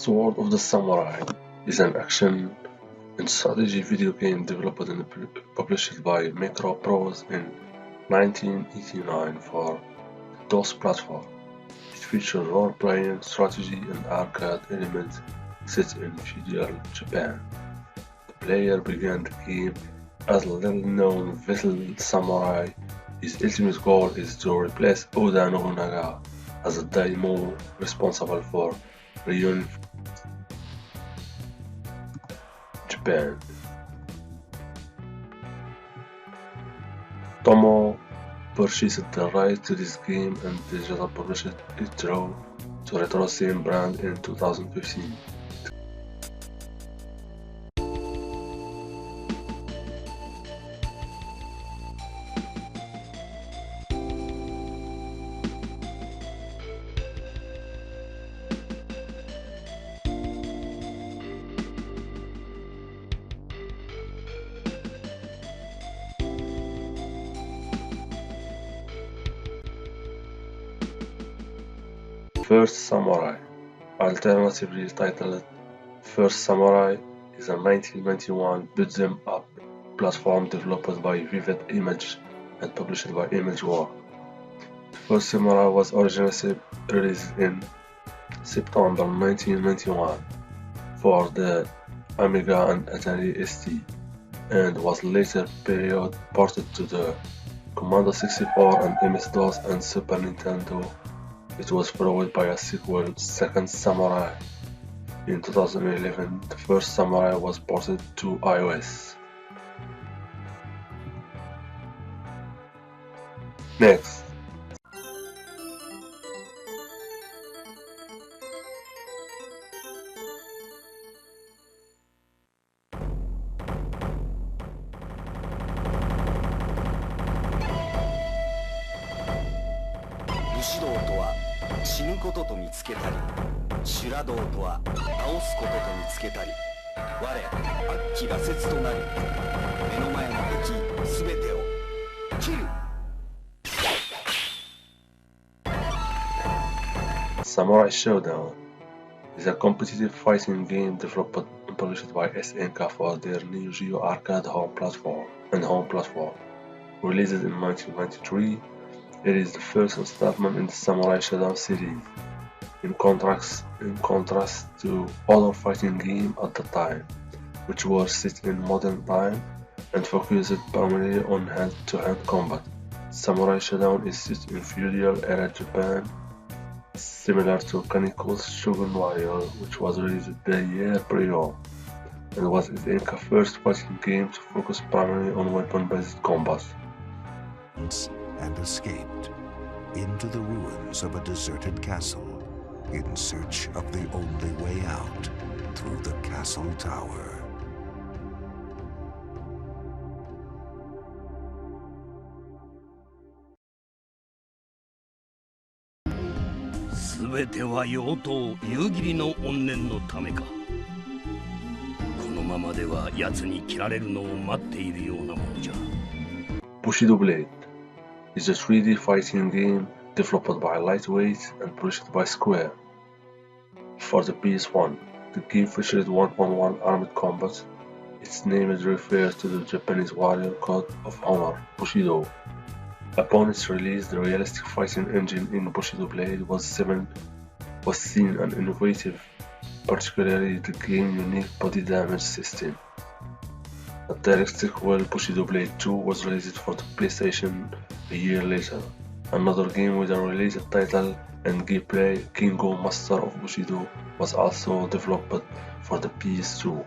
Sword of the Samurai is an action and strategy video game developed and published by Microprose in 1989 for the DOS platform. It features role-playing, strategy, and arcade elements set in feudal Japan. The player began the game as a little-known vessel samurai. His ultimate goal is to replace Oda Nobunaga as a daimyo responsible for reunifying Japan. Tomo purchased the rights to this game and digital published it through the Retro Scene brand in 2015. First Samurai, alternatively titled First Samurai, is a 1991 beat-em-up platform developed by VITA Image and published by ImageWorks. First Samurai was originally released in September 1991 for the Amiga and Atari ST, and was later ported to the Commodore 64 and MS-DOS and Super Nintendo. It was followed by a sequel, Second Samurai. In 2011, the First Samurai was ported to iOS. Next. Bushido とは死ぬことと見つけたり、修羅道とは倒すことと見つけたり、我悪鬼羅刹となり、目の前の敵すべてを切る。Samurai Showdown is a competitive fighting game developed and published by SNK for their Neo Geo arcade home platform. Released in 1993, it is the first installment in the Samurai Showdown series. In contrast to other fighting games at the time, which were set in modern time and focused primarily on hand-to-hand combat, Samurai Showdown is set in feudal-era Japan, similar to Kaniko's Shogun Warrior, which was released the year prior, and was SNK's first fighting game to focus primarily on weapon-based combat. And escaped into the ruins of a deserted castle in search of the only way out through the castle tower. Everythingは妖刀夕霧の怨念のためか。このままでは奴に切られるのを待っているようなものじゃ。Bushido Blade is a 3D fighting game developed by Lightweight and published by Square. For the PS1, the game featured one-on-one armed combat. Its name refers to the Japanese warrior code of honor, Bushido. Upon its release, the realistic fighting engine in Bushido Blade was seen and innovative, particularly the game's unique body damage system. A direct sequel, Bushido Blade 2, was released for the PlayStation a year later. Another game with a related title and gameplay, Kingo Master of Bushido, was also developed for the PS2.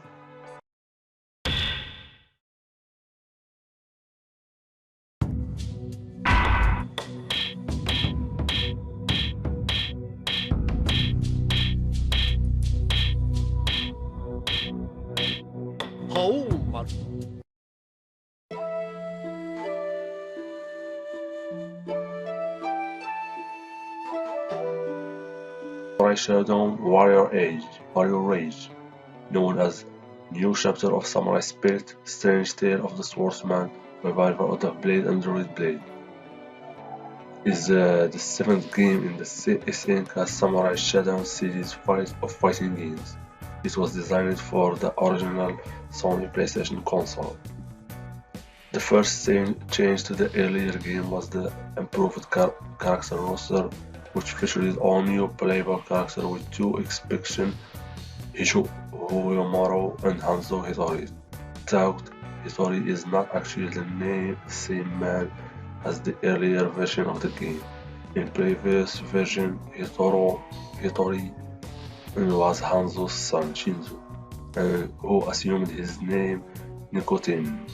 Samurai Showdown Warrior Rage, known as New Chapter of Samurai Spirit, Strange Tale of the Swordsman, Revival of the Blade and Druid Blade. is the seventh game in the SNES Samurai Shodown series of fighting games. It was designed for the original Sony PlayStation console. The first change to the earlier game was the improved character roster, which featured all new playable characters with two exceptions, Hiyomaru and Hanzo Hitori. Though Hitori is not actually the same man as the earlier version of the game. In previous version, Hitori was Hanzo's son Shinzo, who assumed his name Nikotin,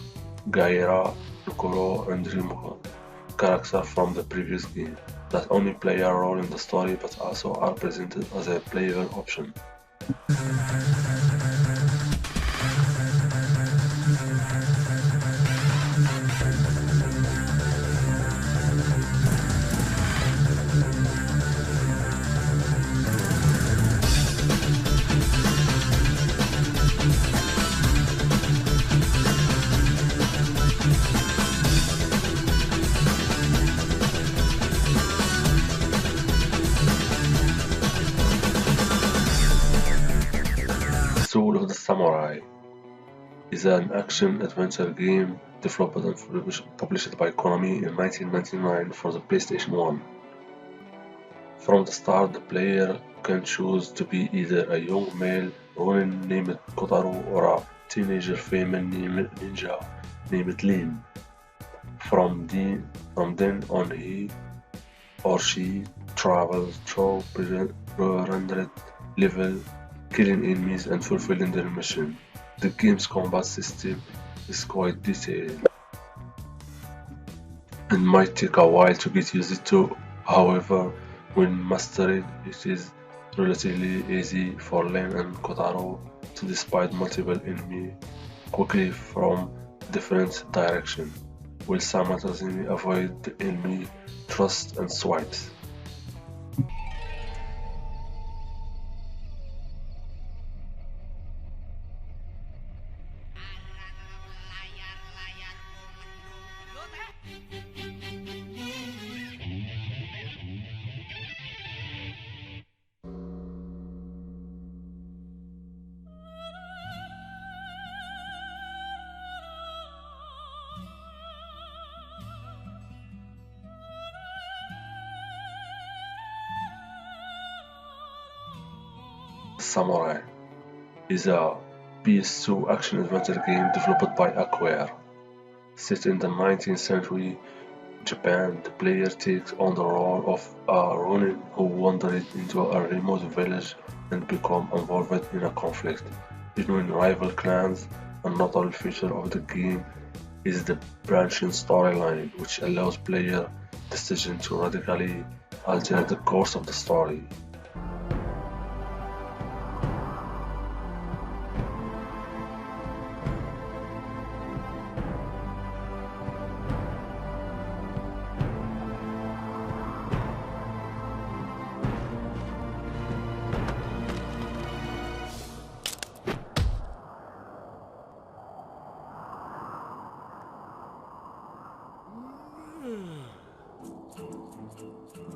Gaira, Nukuro, and Rimura, characters from the previous game that only play a role in the story but also are presented as a playable option. Soul of the Samurai is an action-adventure game developed and published by Konami in 1999 for the PlayStation 1. From the start, the player can choose to be either a young male ronin named Kotaro or a teenager female ninja named Lin. From then on, he or she travels through pre-rendered levels, killing enemies and fulfilling their mission. The game's combat system is quite detailed and might take a while to get used to. However, when mastered, it is relatively easy for Len and Kotaro to despise multiple enemies quickly from different directions, while simultaneously avoid the enemy thrusts and swipes. Samurai is a PS2 action-adventure game developed by Acquire. Set in the 19th century Japan, the player takes on the role of a ronin who wandered into a remote village and becomes involved in a conflict between rival clans. A notable feature of the game is the branching storyline, which allows player decision to radically alter the course of the story.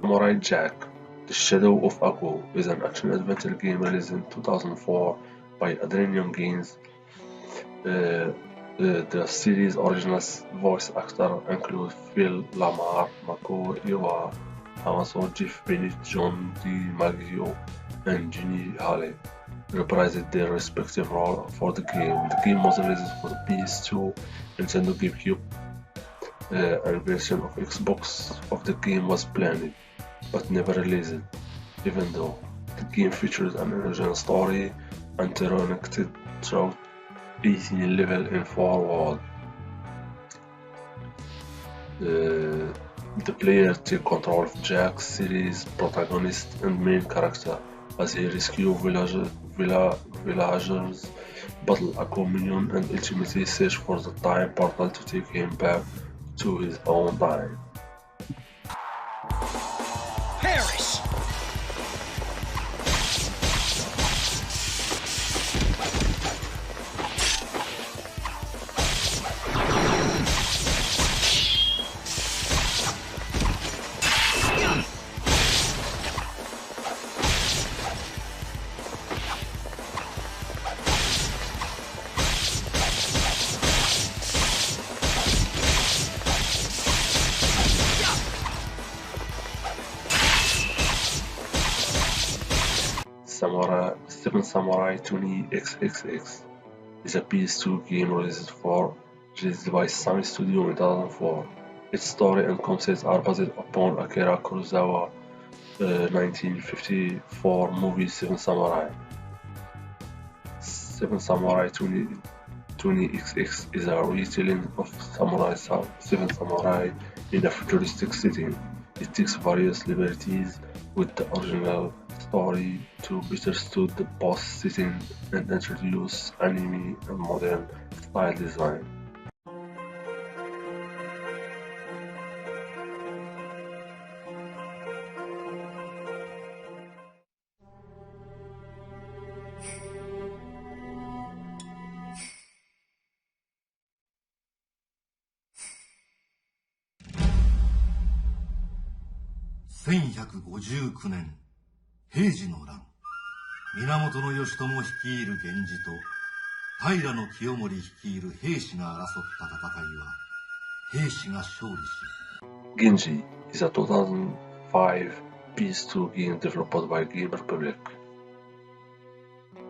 Samurai Jack: The Shadow of Aku is an action-adventure game released in 2004 by Adrenium Games. The series' original voice actors include Phil Lamar, Mako Iwa, Hamaso, Jeff Bennett, John DiMaggio, and Ginny Halley reprised their respective roles for the game. The game was released for the PS2, Nintendo GameCube, and version of Xbox of the game was planned, but never released, even though the game features an original story and interconnected throughout 18 levels in 4 worlds. The player takes control of Jack's series protagonist and main character as he rescues villagers, battle Aku minions, and ultimately search for the time portal to take him back to his own time. Perish! Seven Samurai Tuni XXX is a PS2 game released by Sami Studio in 2004. Its story and concepts are based upon Akira Kurosawa's 1954 movie Seven Samurai. Seven Samurai Tuni XX is a retelling of Seven Samurai in a futuristic setting. It takes various liberties with the original story to better suit the boss setting and introduce anime and modern style design.1159年、平治の乱、源義朝率いる源氏と平清盛率いる平氏が争った戦いは平氏が勝利し、Genji is a 2005 PS2 game developed by Game Republic.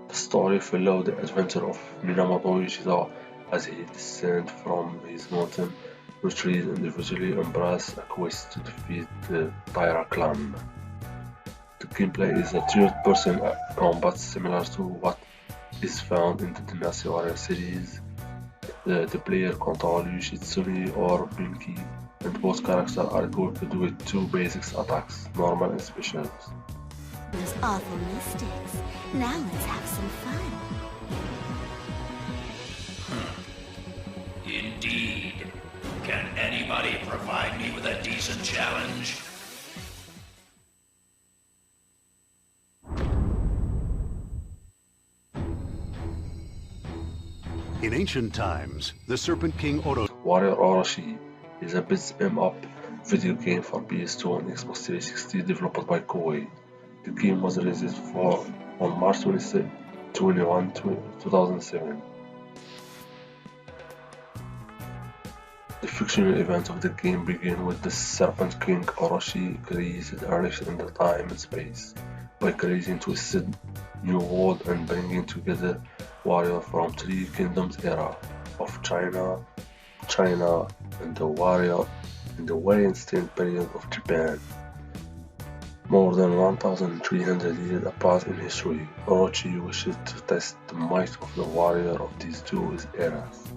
The story followed the adventure of Minamoto Yoshida as he descends from his mountain retreat and eventually embrace a quest to defeat the Taira clan. The gameplay is a third-person combat similar to what is found in the Dynasty Warrior series. The player controls Yoshitsune or Bunki, and both characters are equipped with two basic attacks, normal and specials. Those awful mystics. Now let's have some fun. Indeed. Can anybody provide me with a decent challenge? In ancient times, the Serpent King Warrior Orochi is a beat-em-up video game for PS2 and Xbox 360 developed by Koei. The game was released on March 21, 2007. The fictional events of the game begin with the Serpent King Orochi created a rift in the time and space by creating twisted new world and bringing together warriors from three kingdoms era of China, and the warrior in the very instant period of Japan. More than 1,300 years apart in history, Orochi wishes to test the might of the warrior of these two eras.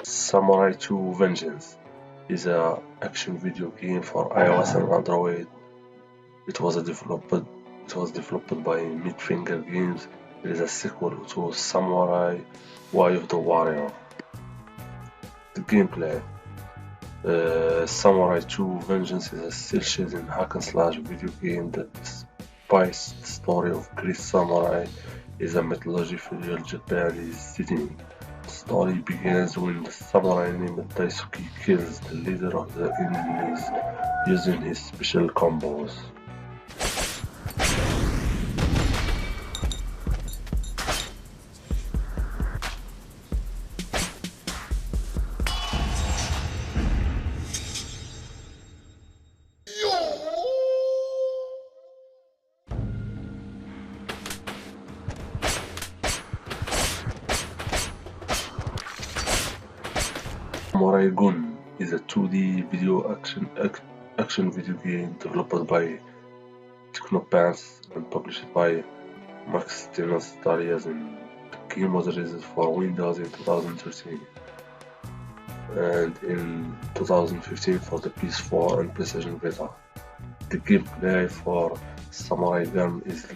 Samurai 2 Vengeance is an action video game for iOS and Android. It was developed by Midfinger Games. It is a sequel to Samurai Way of the Warrior. The gameplay Samurai 2 Vengeance is a cel-shaded hack-and-slash video game that despites the story of great samurai is a mythology-filled Japanese setting. The story begins when the samurai named Daisuke kills the leader of the enemies using his special combos. Samurai Gun is a 2D video action video game developed by Technopants and published by Max Studios. The game was released for Windows in 2013 and in 2015 for the PS4 and PlayStation Vita. The gameplay for Samurai Gun is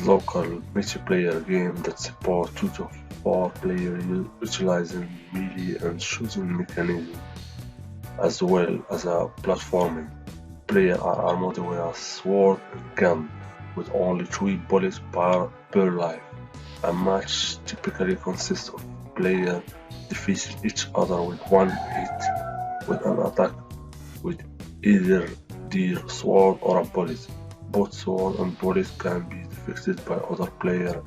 local multiplayer game that supports 2 to 4 players utilizing melee and shooting mechanism, as well as a platforming. Players are armed with a sword and gun with only 3 bullets per life. A match typically consists of players defeating each other with one hit with an attack with either their sword or a bullet. Both sword and bullet can be defeated by other player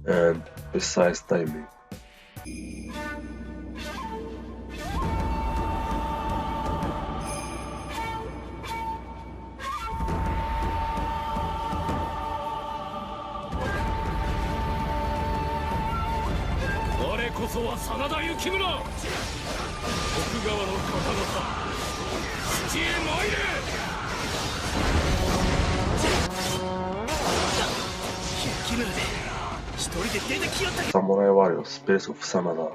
and precise timing. Sanada Yukimura! 奥側の刀さ、土へ参れ! Samurai Warriors Spirits of Sanada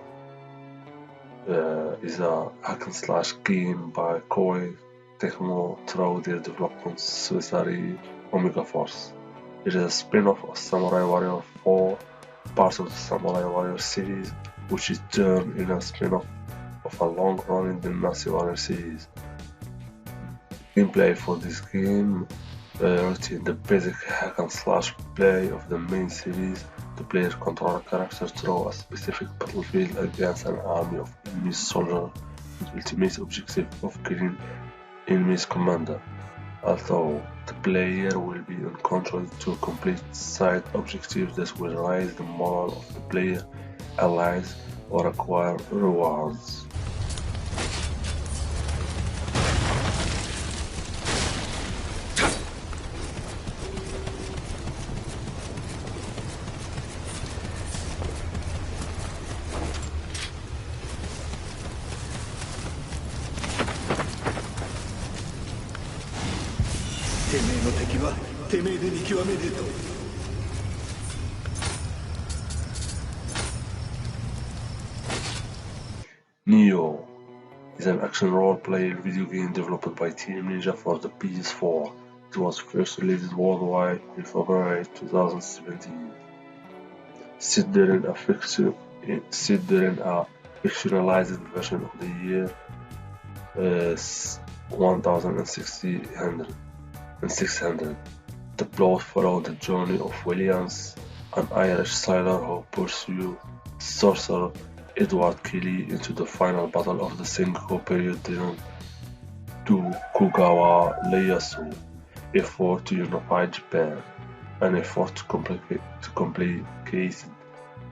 is a hack and slash game by Koei Tecmo through their development subsidiary Omega Force. It is a spin-off of Samurai Warrior 4, part of the Samurai Warrior series, which is turned in a spin-off of a long-running Dynasty Warrior series. Gameplay for this game retains the basic hack and slash play of the main series. The player controls a character through a specific battlefield against an army of enemy soldiers with the ultimate objective of killing enemy's commander. Although the player will be encouraged to complete side objectives that will raise the morale of the player, allies, or acquire rewards. てめえの敵はてめえで見極めると。Neo is an action role-playing video game developed by Team Ninja for the PS4. It was first released worldwide in February 2017. Set during a fictionalized version of the year 1600. The plot followed the journey of Williams, an Irish sailor who pursued sorcerer Edward Kelly into the final battle of the Sengoku period during Tokugawa Ieyasu effort to unify Japan, an effort to complicate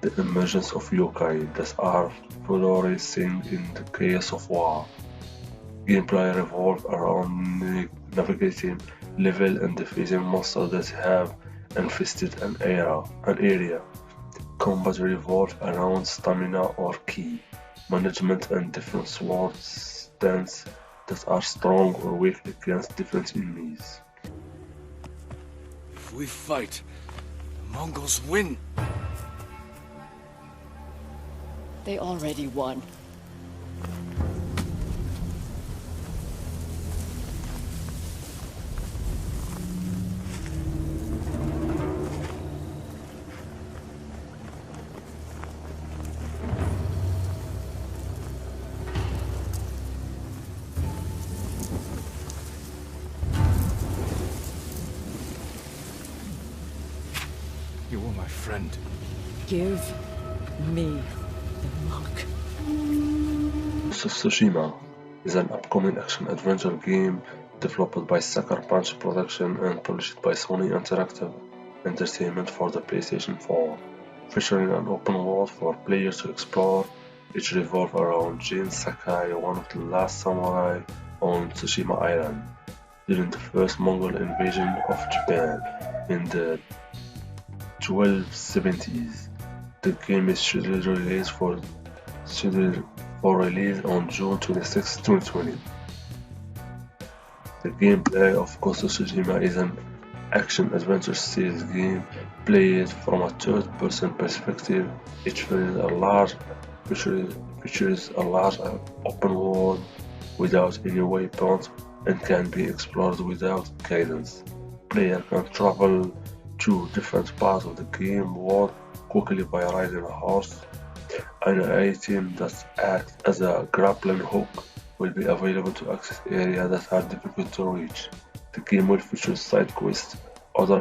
the emergence of yokai that are flourishing in the chaos of war. Gameplay revolves around navigating level and defeating monsters that have infested an area. Combat revolves around stamina or ki management and different sword stances that are strong or weak against different enemies. If we fight, the Mongols win. They already won. You are my friend. Give me the mark. Ghost of Tsushima is an upcoming action-adventure game developed by Sucker Punch Production and published by Sony Interactive Entertainment for the PlayStation 4, featuring an open world for players to explore. It revolves around Jin Sakai, one of the last samurai on Tsushima Island during the first Mongol invasion of Japan in the 1270s. The game is scheduled for release on June 26, 2020. The gameplay of Ghost of Tsushima is an action-adventure series game played from a third-person perspective. It features a large open world without any weapons and can be explored without guidance. Player can travel to different parts of the game world quickly by riding a horse. An item that acts as a grappling hook will be available to access areas that are difficult to reach. The game will feature side quests, other